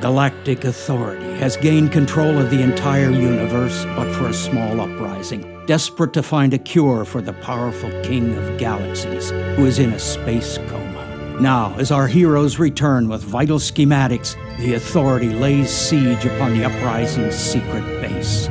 Galactic Authority has gained control of the entire universe, but for a small uprising, desperate to find a cure for the powerful King of Galaxies, who is in a space coma. Now, as our heroes return with vital schematics, the Authority lays siege upon the Uprising Secret Base.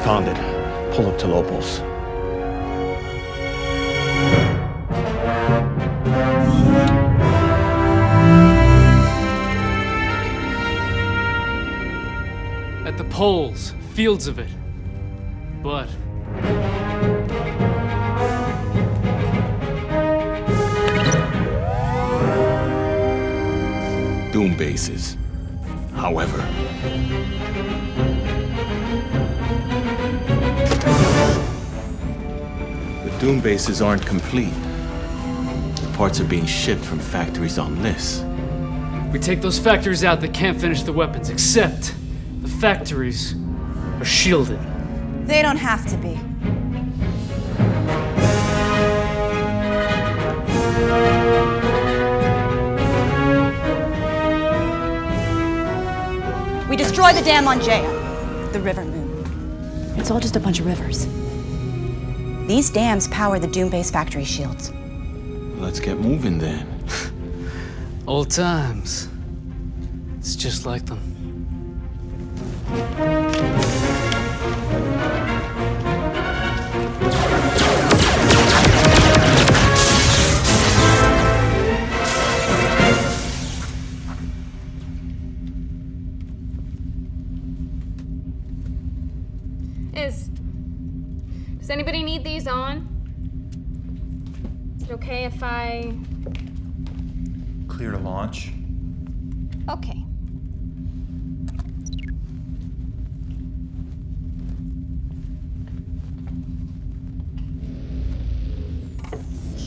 Found it. Pull up to Lopos. At the poles, fields of it. But Doom bases. However, the Doom bases aren't complete. The parts are being shipped from factories on lists. we take those factories out, they can't finish the weapons, except the factories are shielded. They don't have to be. We destroy the dam on Jaya, the river moon. It's all just a bunch of rivers. These dams power the Doom Base factory shields. Let's get moving then. Old times. It's just like them. Does anybody need these on? Is it okay if I... Clear to launch. Okay.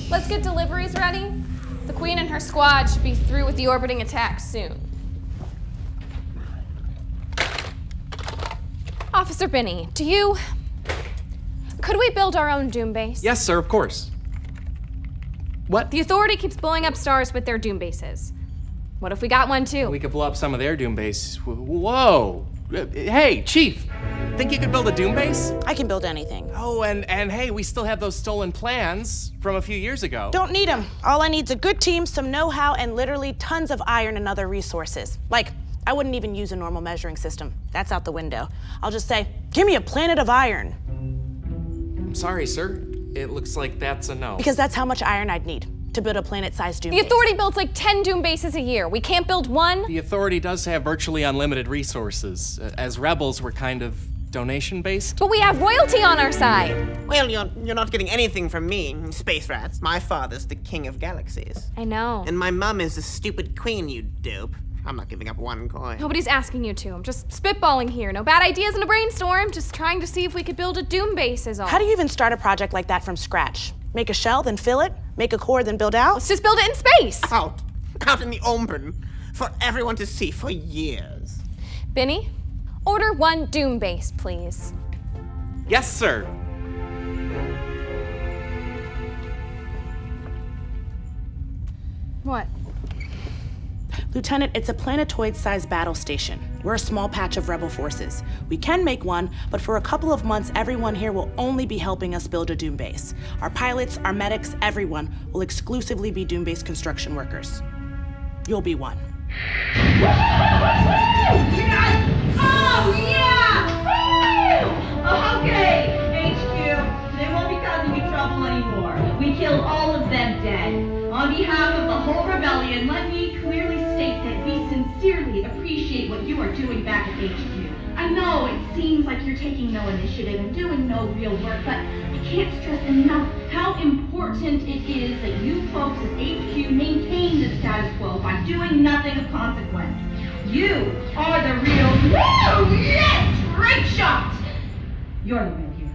Let's get deliveries ready. The Queen and her squad should be through with the orbiting attack soon. Officer Binney, could we build our own Doom base? Yes, sir, of course. What? The Authority keeps blowing up stars with their Doom bases. What if we got one too? We could blow up some of their Doom bases. Whoa! Hey, Chief! Think you could build a Doom base? I can build anything. Oh, and hey, we still have those stolen plans from a few years ago. Don't need them. All I need's a good team, some know-how, and literally tons of iron and other resources. Like, I wouldn't even use a normal measuring system. That's out the window. I'll just say, give me a planet of iron. I'm sorry, sir. It looks like that's a no. Because that's how much iron I'd need to build a planet-sized Doom The base. Authority builds like 10 Doom bases a year. We can't build one? The Authority does have virtually unlimited resources. As rebels, we're kind of donation-based. But we have royalty on our side. Well, you're not getting anything from me, space rats. My father's the King of Galaxies. I know. And my mum is the stupid queen, you dope. I'm not giving up one coin. Nobody's asking you to. I'm just spitballing here. No bad ideas in a brainstorm. Just trying to see if we could build a Doom base is all. How do you even start a project like that from scratch? Make a shell, then fill it? Make a core, then build out? Let's just build it in space. Out in the open, for everyone to see for years. Binney, order one Doom base, please. Yes, sir. What? Lieutenant, it's a planetoid-sized battle station. We're a small patch of rebel forces. We can make one, but for a couple of months, everyone here will only be helping us build a Doom base. Our pilots, our medics, everyone will exclusively be Doom base construction workers. You'll be one. Oh, yeah! Woo! Okay, HQ, they won't be causing me trouble anymore. We killed all of them dead. On behalf of the whole rebellion, let me clearly state that we sincerely appreciate what you are doing back at HQ. I I know it seems like you're taking no initiative and doing no real work, but I can't stress enough how important it is that you folks at HQ maintain the status quo by doing nothing of consequence. You are the real... Woo! Yes! Great shot! You're the real heroes.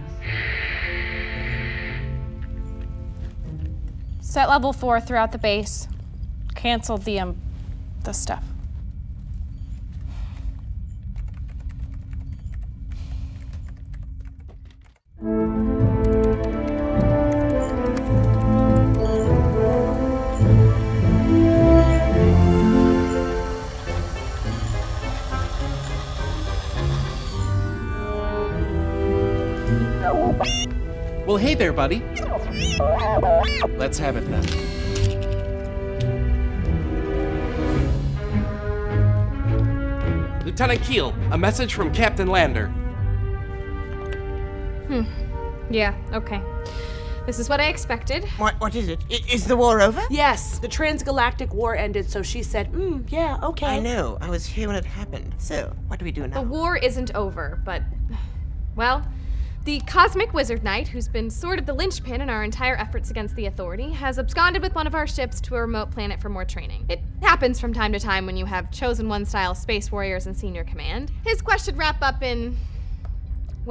Set level 4 throughout the base. Cancel the stuff. Well, hey there, buddy. Let's have it then. Lieutenant Keel, a message from Captain Lander. Yeah, okay. This is what I expected. What is it? Is the war over? Yes, the transgalactic war ended, so she said, yeah, okay. I know. I was here when it happened. So, what do we do now? The war isn't over, but, well, the Cosmic Wizard Knight, who's been sort of the linchpin in our entire efforts against the Authority, has absconded with one of our ships to a remote planet for more training. It happens from time to time when you have Chosen One-style space warriors in senior command. His quest should wrap up when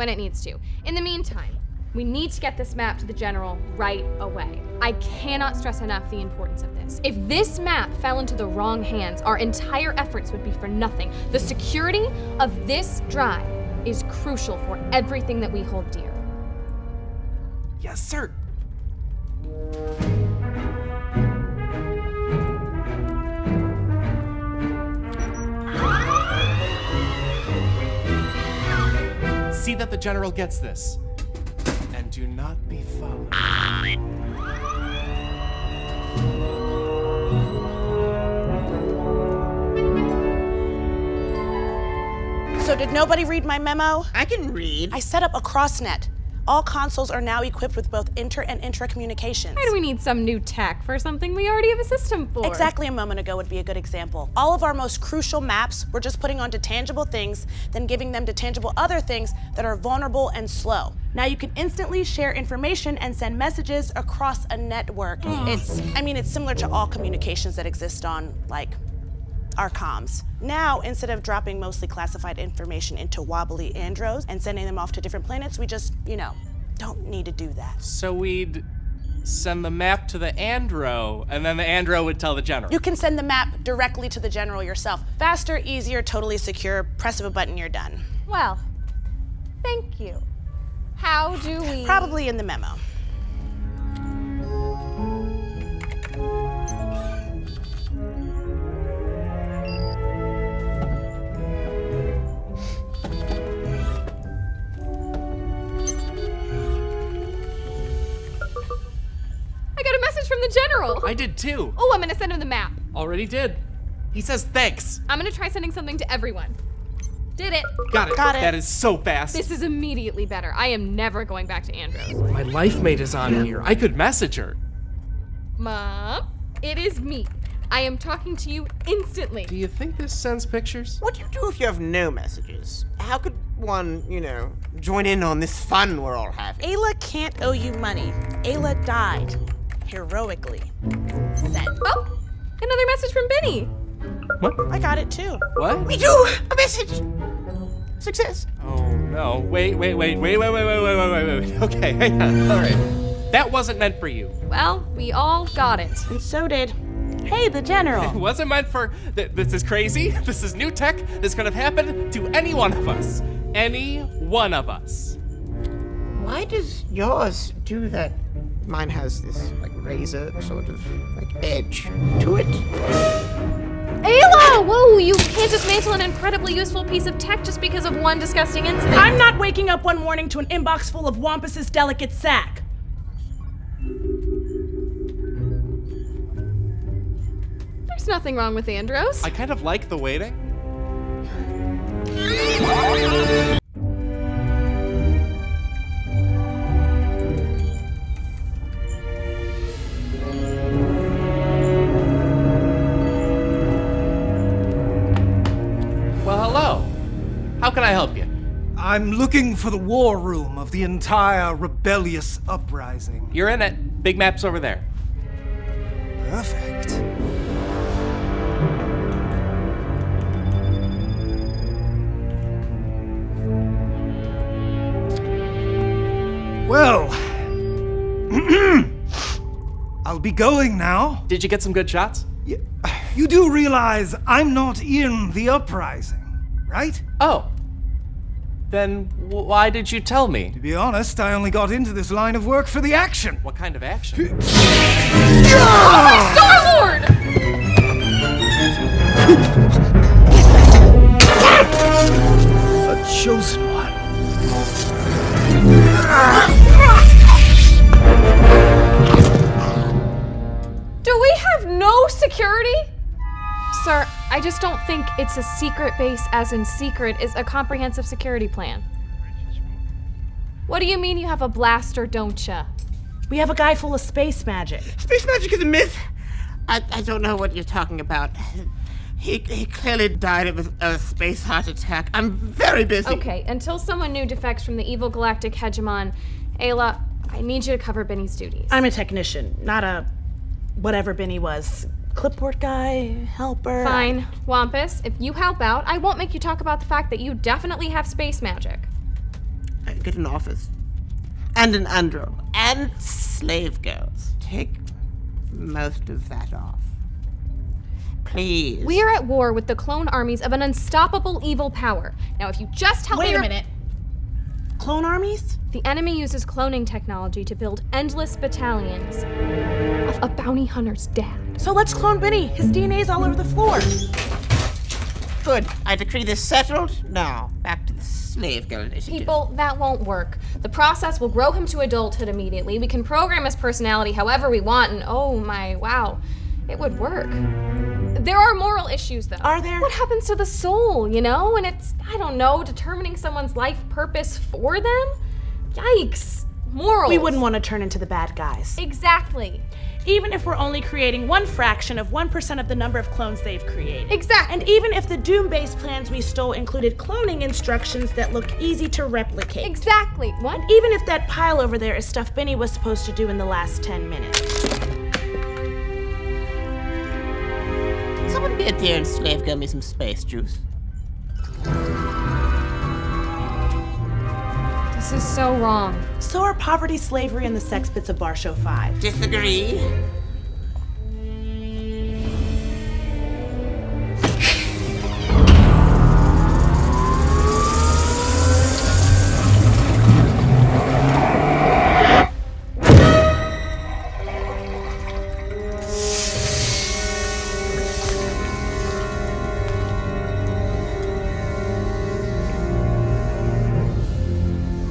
it needs to. In the meantime, we need to get this map to the General right away. I cannot stress enough the importance of this. If this map fell into the wrong hands, our entire efforts would be for nothing. The security of this drive is crucial for everything that we hold dear. Yes, sir. See that the General gets this. And do not be followed. So did nobody read my memo? I can read. I set up a crossnet. All consoles are now equipped with both inter and intra communications. Why do we need some new tech for something we already have a system for? Exactly a moment ago would be a good example. All of our most crucial maps we're just putting onto tangible things, then giving them to tangible other things that are vulnerable and slow. Now you can instantly share information and send messages across a network. It's similar to all communications that exist on, like, our comms. Now, instead of dropping mostly classified information into wobbly andros and sending them off to different planets, we just, don't need to do that. So we'd send the map to the Andro, and then the Andro would tell the General. You can send the map directly to the General yourself. Faster, easier, totally secure. Press of a button, you're done. Well, thank you. How do we... Probably in the memo. I got a message from the General. I did too. Oh, I'm gonna send him the map. Already did. He says thanks. I'm gonna try sending something to everyone. Did it. Got it. Got it. That is so fast. This is immediately better. I am never going back to Andros. My life mate is on here. I could message her. Mom, it is me. I am talking to you instantly. Do you think this sends pictures? What do you do if you have no messages? How could one, join in on this fun we're all having? Ayla can't owe you money. Ayla died. Heroically. Send. Oh, another message from Benny. What? I got it too. What? We do! A message! Success! Oh no. Wait. Okay, hang on. All right. That wasn't meant for you. Well, we all got it. And so did, hey, the General. It wasn't meant for... This is crazy. This is new tech. This could have happened to any one of us. Any one of us. Why does yours do that? Mine has this, razor sort of, edge to it. Ayla! Whoa, you can't dismantle an incredibly useful piece of tech just because of one disgusting incident. I'm not waking up one morning to an inbox full of Wampus's delicate sack. There's nothing wrong with Andros. I kind of like the waiting. Well, hello. How can I help you? I'm looking for the war room of the entire rebellious uprising. You're in it. Big map's over there. Perfect. Well, I'll be going now. Did you get some good shots? You do realize I'm not in the uprising, right? Oh. Then why did you tell me? To be honest, I only got into this line of work for the action. What kind of action? Star-Lord! A chosen one. Do we have no security? Sir, I just don't think it's a secret base as in secret is a comprehensive security plan. What do you mean you have a blaster, don't ya? We have a guy full of space magic. Space magic is a myth. I don't know what you're talking about. He clearly died of a space heart attack. I'm very busy. Okay, until someone new defects from the evil galactic hegemon, Ayla, I need you to cover Benny's duties. I'm a technician, not a whatever Benny was. Clipboard guy, helper. Fine. Wampus, if you help out, I won't make you talk about the fact that you definitely have space magic. I get an office. And an andro. And slave girls. Take most of that off. Please. We are at war with the clone armies of an unstoppable evil power. Now, if you just help me... Wait a minute. Clone armies? The enemy uses cloning technology to build endless battalions of a bounty hunter's dad. So let's clone Benny. His DNA's all over the floor. Good. I decree this settled. Now, back to the slave girl initiative. People, that won't work. The process will grow him to adulthood immediately. We can program his personality however we want, and oh my, wow, it would work. There are moral issues, though. Are there? What happens to the soul, you know? And it's, I don't know, determining someone's life purpose for them? Yikes. Morals. We wouldn't want to turn into the bad guys. Exactly. Even if we're only creating 1% of 1% of the number of clones they've created. Exactly. And even if the Doom base plans we stole included cloning instructions that look easy to replicate. Exactly. What? And even if that pile over there is stuff Benny was supposed to do in the last 10 minutes. Someone be a dear and slave girl me some space juice. This is so wrong. So are poverty, slavery, and the sex bits of Bar Show 5. Disagree.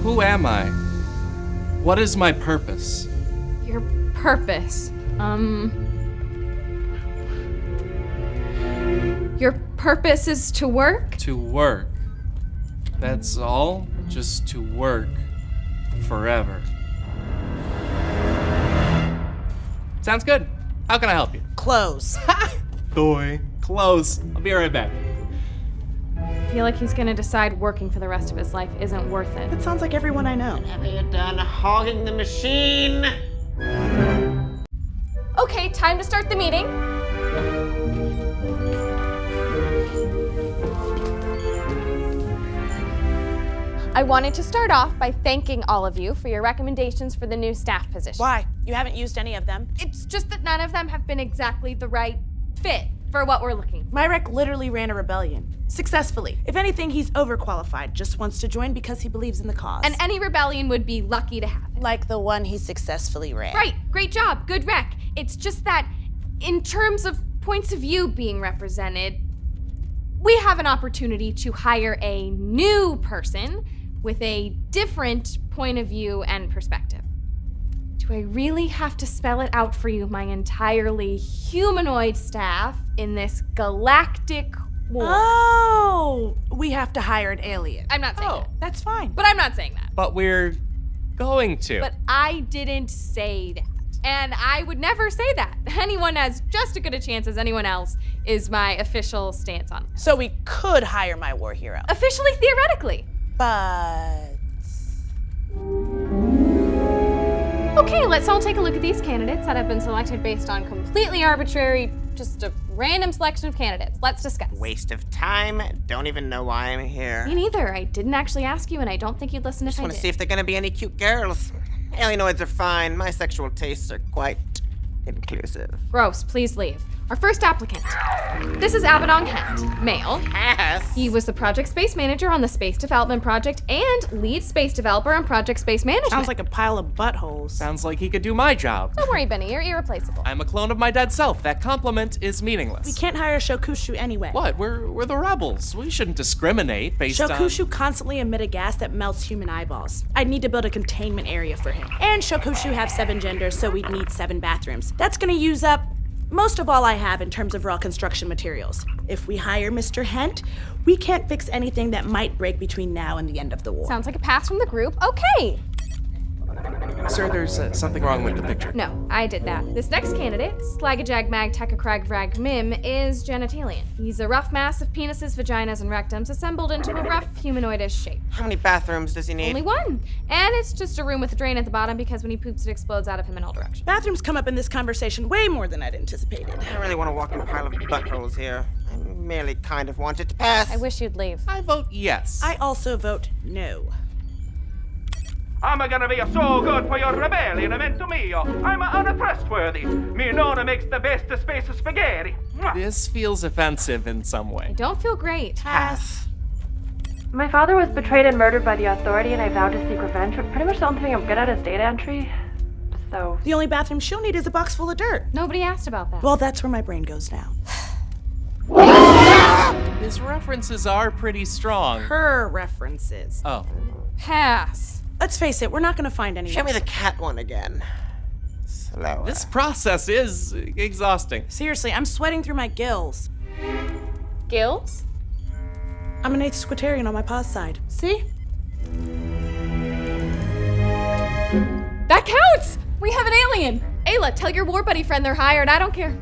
Who am I? What is my purpose? Your purpose. Your purpose is to work? To work. That's all? Just to work. Forever. Sounds good. How can I help you? Close. Toy. Close. I'll be right back. I feel like he's gonna decide working for the rest of his life isn't worth it. That sounds like everyone I know. Whenever you're done hogging the machine. Okay, time to start the meeting. I wanted to start off by thanking all of you for your recommendations for the new staff position. Why? You haven't used any of them. It's just that none of them have been exactly the right fit for what we're looking for. Myrek literally ran a rebellion. Successfully. If anything, he's overqualified. Just wants to join because he believes in the cause. And any rebellion would be lucky to have it. Like the one he successfully ran. Right, great job, good rec. It's just that in terms of points of view being represented, we have an opportunity to hire a new person with a different point of view and perspective. Do I really have to spell it out for you, my entirely humanoid staff in this galactic war? Oh, we have to hire an alien. I'm not saying that. That's fine. But I'm not saying that. But we're going to. But I didn't say that. And I would never say that. Anyone has just as good a chance as anyone else is my official stance on this. So we could hire my war hero. Officially, theoretically. But... Okay, let's all take a look at these candidates that have been selected based on completely arbitrary, just a random selection of candidates. Let's discuss. Waste of time. Don't even know why I'm here. Me neither. I didn't actually ask you, and I don't think you'd listen if I Want did. to see if they're gonna be any cute girls. Alienoids are fine. My sexual tastes are quite inclusive. Gross, please leave. Our first applicant. This is Abaddon Kent, male. Yes. He was the project space manager on the space development project and lead space developer on project space management. Sounds like a pile of buttholes. Sounds like he could do my job. Don't worry, Benny, you're irreplaceable. I'm a clone of my dead self. That compliment is meaningless. We can't hire Shokushu anyway. What? We're the rebels. We shouldn't discriminate based on... Shokushu constantly emit a gas that melts human eyeballs. I'd need to build a containment area for him. And Shokushu have 7 genders, so we'd need 7 bathrooms. That's gonna use up most of all I have in terms of raw construction materials. If we hire Mr. Hent, we can't fix anything that might break between now and the end of the war. Sounds like a pass from the group. Okay. Sir, there's something wrong with the picture. No, I did that. This next candidate, Slagajag Mag Tekacrag Vrag Mim, is genitalian. He's a rough mass of penises, vaginas, and rectums assembled into a rough humanoidish shape. How many bathrooms does he need? Only one. And it's just a room with a drain at the bottom because when he poops, it explodes out of him in all directions. Bathrooms come up in this conversation way more than I'd anticipated. I don't really want to walk in a pile of buttholes here. I merely kind of want it to pass. I wish you'd leave. I vote yes. I also vote no. I'm gonna be so good for your rebellion, evento mio. I'm untrustworthy. Me nonna makes the best space spaghetti. This feels offensive in some way. I don't feel great. Pass. My father was betrayed and murdered by the Authority, and I vowed to seek revenge, but pretty much the only thing I'm good at is data entry. So... The only bathroom she'll need is a box full of dirt. Nobody asked about that. Well, that's where my brain goes now. His references are pretty strong. Her references. Oh. Pass. Let's face it, we're not gonna find any. Show me the cat one again. Slower. This process is exhausting. Seriously, I'm sweating through my gills. Gills? I'm an 8th Squatarian on my pause side. See? That counts! We have an alien! Ayla, tell your war buddy friend they're hired. I don't care.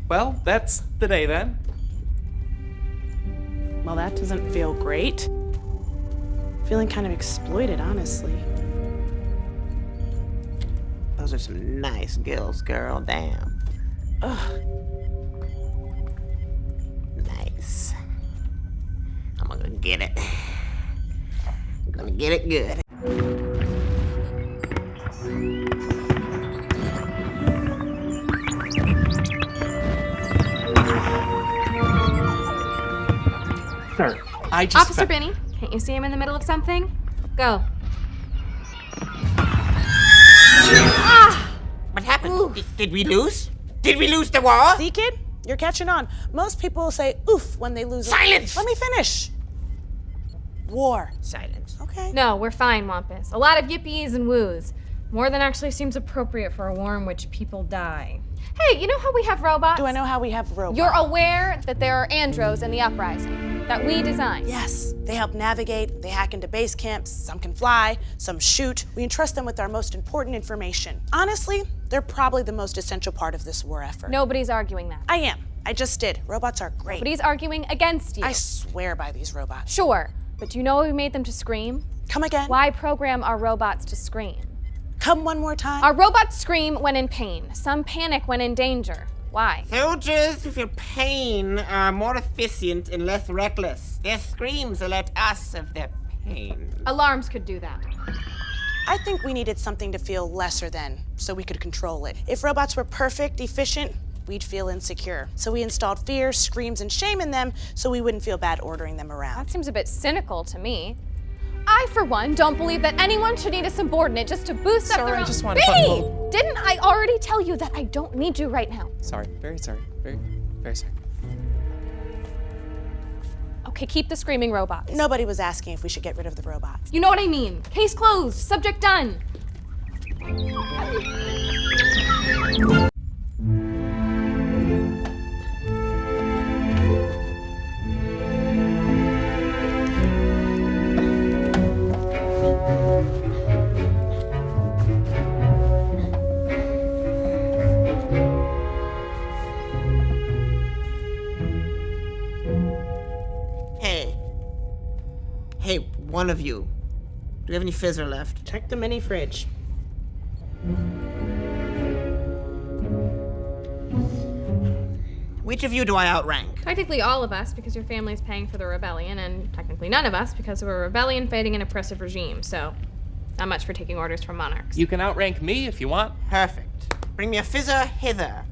Well, that's the day then. Well, that doesn't feel great. Feeling kind of exploited, honestly. Those are some nice gills, girl. Damn. Ugh. Nice. I'm gonna get it. I'm gonna get it good. Sir, I just... Officer Benny, can't you see him in the middle of something? Go. What happened? Did we lose? Did we lose the war? See, kid? You're catching on. Most people say oof when they lose. Silence! Let me finish. War. Silence. Okay. No, we're fine, Wampus. A lot of yippies and woos. More than actually seems appropriate for a war in which people die. Hey, you know how we have robots? Do I know how we have robots? You're aware that there are andros in the Uprising that we designed? Yes. They help navigate, they hack into base camps, some can fly, some shoot. We entrust them with our most important information. Honestly, they're probably the most essential part of this war effort. Nobody's arguing that. I am. I just did. Robots are great. Nobody's arguing against you. I swear by these robots. Sure, but do you know why we made them to scream? Come again. Why program our robots to scream? Come one more time. Our robots scream when in pain. Some panic when in danger. Why? Soldiers who feel pain are more efficient and less reckless. Their screams alert us of their pain. Alarms could do that. I think we needed something to feel lesser than, so we could control it. If robots were perfect, efficient, we'd feel insecure. So we installed fear, screams, and shame in them so we wouldn't feel bad ordering them around. That seems a bit cynical to me. I, for one, don't believe that anyone should need a subordinate just to boost up their own... I just want to... Benny! Didn't I already tell you that I don't need you right now? Sorry, very sorry, very, very sorry. Okay, keep the screaming robots. Nobody was asking if we should get rid of the robots. You know what I mean. Case closed, subject done. Hey, one of you, do you have any fizzer left? Check the mini fridge. Which of you do I outrank? Technically all of us, because your family's paying for the rebellion, and technically none of us, because we're a rebellion fighting an oppressive regime, so not much for taking orders from monarchs. You can outrank me if you want. Perfect. Bring me a fizzer hither.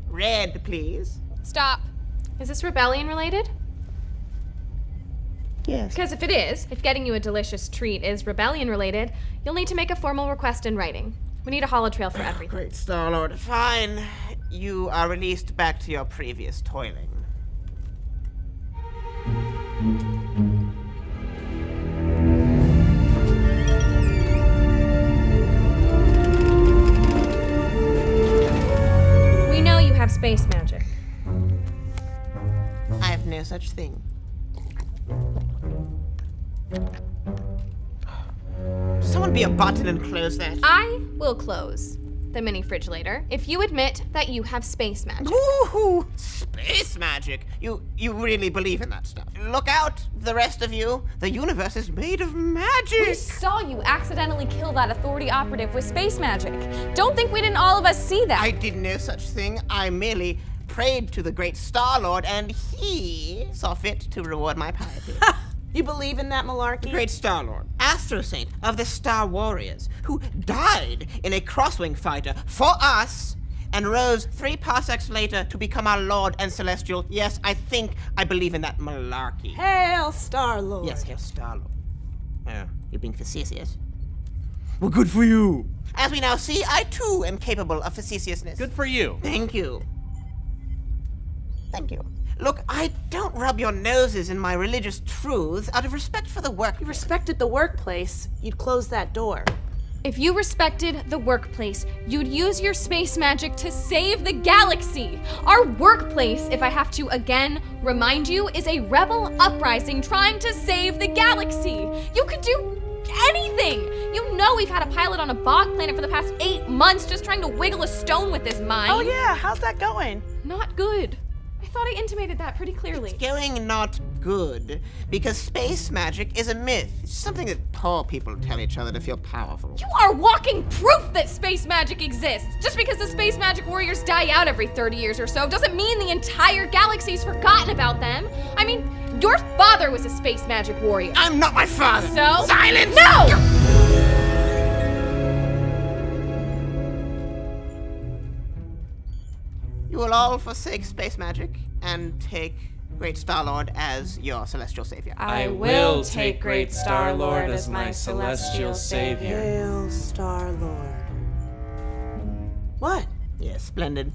Red, please. Stop. Is this rebellion related? Yes. Because if it is, if getting you a delicious treat is rebellion related, you'll need to make a formal request in writing. We need a holotrail for everything. Great Star-Lord. Fine. You are released back to your previous toiling. We know you have space magic. I have no such thing. Someone be a button and close that. I will close the mini fridge later if you admit that you have space magic. Ooh, space magic. You really believe in that stuff. Look out, the rest of you. The universe is made of magic. We saw you accidentally kill that Authority operative with space magic. Don't think we didn't all of us see that. I did no such thing. I merely prayed to the great Star-Lord, and he saw fit to reward my piety. You believe in that malarkey? The great Star-Lord, Astro Saint of the Star Warriors, who died in a crosswing fighter for us and rose 3 parsecs later to become our Lord and Celestial. Yes, I think I believe in that malarkey. Hail, Star-Lord. Yes, hail, Star-Lord. Oh, you're being facetious? Well, good for you. As we now see, I too am capable of facetiousness. Good for you. Thank you. Thank you. Look, I don't rub your noses in my religious truths out of respect for the work. If you respected the workplace, you'd close that door. If you respected the workplace, you'd use your space magic to save the galaxy. Our workplace, if I have to again remind you, is a rebel uprising trying to save the galaxy. You could do anything. You know we've had a pilot on a bog planet for the past 8 months just trying to wiggle a stone with his mind. Oh yeah, how's that going? Not good. I thought I intimated that pretty clearly. It's going not good, because space magic is a myth. It's something that poor people tell each other to feel powerful. You are walking proof that space magic exists. Just because the space magic warriors die out every 30 years or so doesn't mean the entire galaxy's forgotten about them. I mean, your father was a space magic warrior. I'm not my father. So? Silence! No! You will all forsake space magic and take Great Star-Lord as your celestial savior. I will take Great Star-Lord as my celestial savior. Hail, Star-Lord. What? Yes, splendid.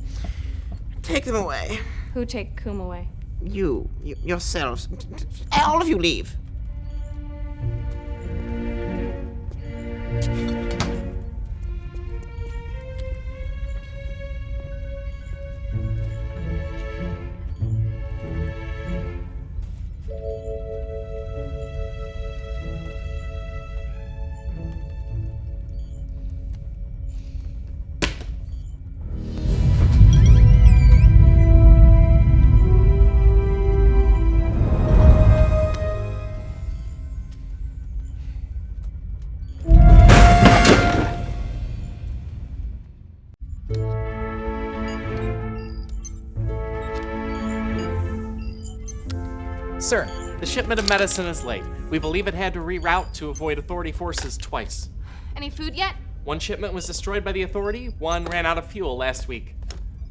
Take them away. Who take Kum away? You yourselves. All of you leave. Sir, the shipment of medicine is late. We believe it had to reroute to avoid Authority forces twice. Any food yet? 1 shipment was destroyed by the Authority, 1 ran out of fuel last week.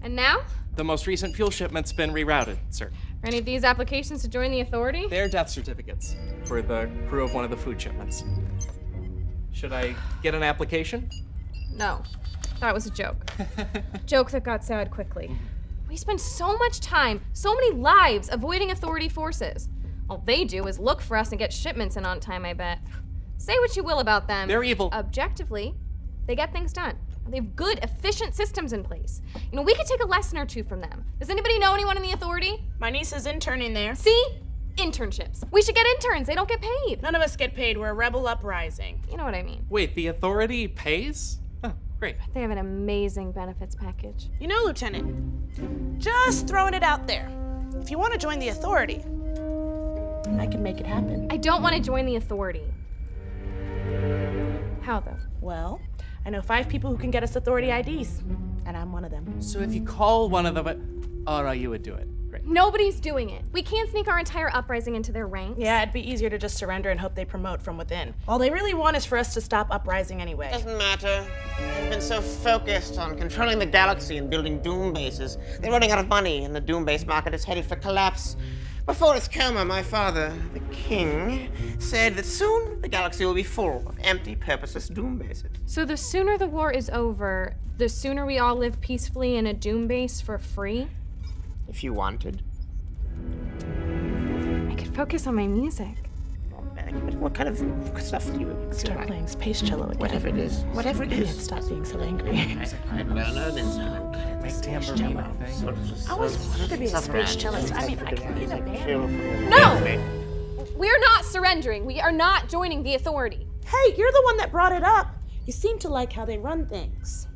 And now? The most recent fuel shipment's been rerouted, sir. Are any of these applications to join the Authority? They're death certificates for the crew of one of the food shipments. Should I get an application? No. That was a joke. Joke that got sad quickly. We spend so much time, so many lives avoiding Authority forces. All they do is look for us and get shipments in on time, I bet. Say what you will about them. They're evil. Objectively, they get things done. They have good, efficient systems in place. You know, we could take a lesson or two from them. Does anybody know anyone in the Authority? My niece is interning there. See? Internships. We should get interns. They don't get paid. None of us get paid. We're a rebel uprising. You know what I mean. Wait, the Authority pays? Oh, great. They have an amazing benefits package. You know, Lieutenant, just throwing it out there. If you want to join the Authority, and I can make it happen. I don't want to join the Authority. How, though? Well, I know 5 people who can get us Authority IDs, and I'm one of them. So if you call one of them, oh no, you would do it. Great. Nobody's doing it. We can't sneak our entire uprising into their ranks. Yeah, it'd be easier to just surrender and hope they promote from within. All they really want is for us to stop uprising anyway. Doesn't matter. They've been so focused on controlling the galaxy and building doom bases. They're running out of money, and the doom base market is headed for collapse. Before its coma, my father, the king, said that soon the galaxy will be full of empty, purposeless doom bases. So the sooner the war is over, the sooner we all live peacefully in a doom base for free? If you wanted. I could focus on my music. But what kind of stuff do you Start playing space cello again. Whatever it is. Whatever it is. Stop being so angry. I learned and Make tambourine, I think. I always wanted to be a space cellist. I mean, I can be in a band. No! We're not surrendering. We are not joining the Authority. Hey, you're the one that brought it up. You seem to like how they run things.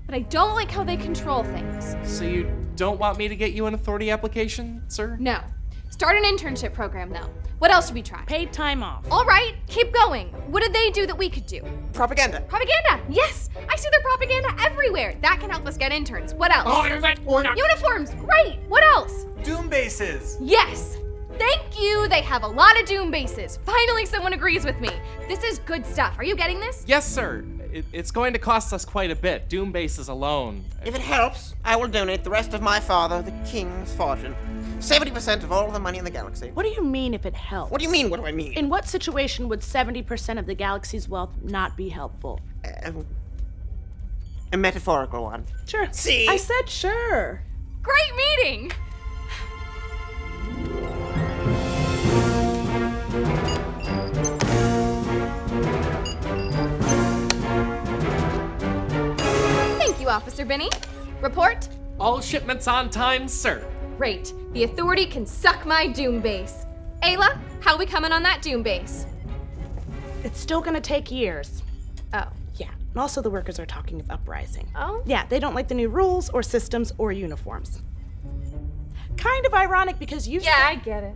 But I don't like how they control things. So you don't want me to get you an Authority application, sir? No. Start an internship program, though. What else should we try? Paid time off. All right, keep going. What did they do that we could do? Propaganda. Propaganda! Yes! I see their propaganda everywhere. That can help us get interns. What else? Uniforms! Great! What else? Doom bases! Yes! Thank you! They have a lot of doom bases. Finally, someone agrees with me. This is good stuff. Are you getting this? Yes, sir. It's going to cost us quite a bit. Doom bases alone. If it helps, I will donate the rest of my father, the king's fortune. 70% of all the money in the galaxy. What do you mean if it helps? What do you mean, what do I mean? In what situation would 70% of the galaxy's wealth not be helpful? A metaphorical one. Sure. See? I said sure. Great meeting! Thank you, Officer Binny. Report? All shipments on time, sir. Great. The Authority can suck my doom base. Ayla, how we coming on that doom base? It's still gonna take years. Oh. Yeah. And also the workers are talking of uprising. Oh? Yeah, they don't like the new rules or systems or uniforms. Kind of ironic because you Yeah, I get it.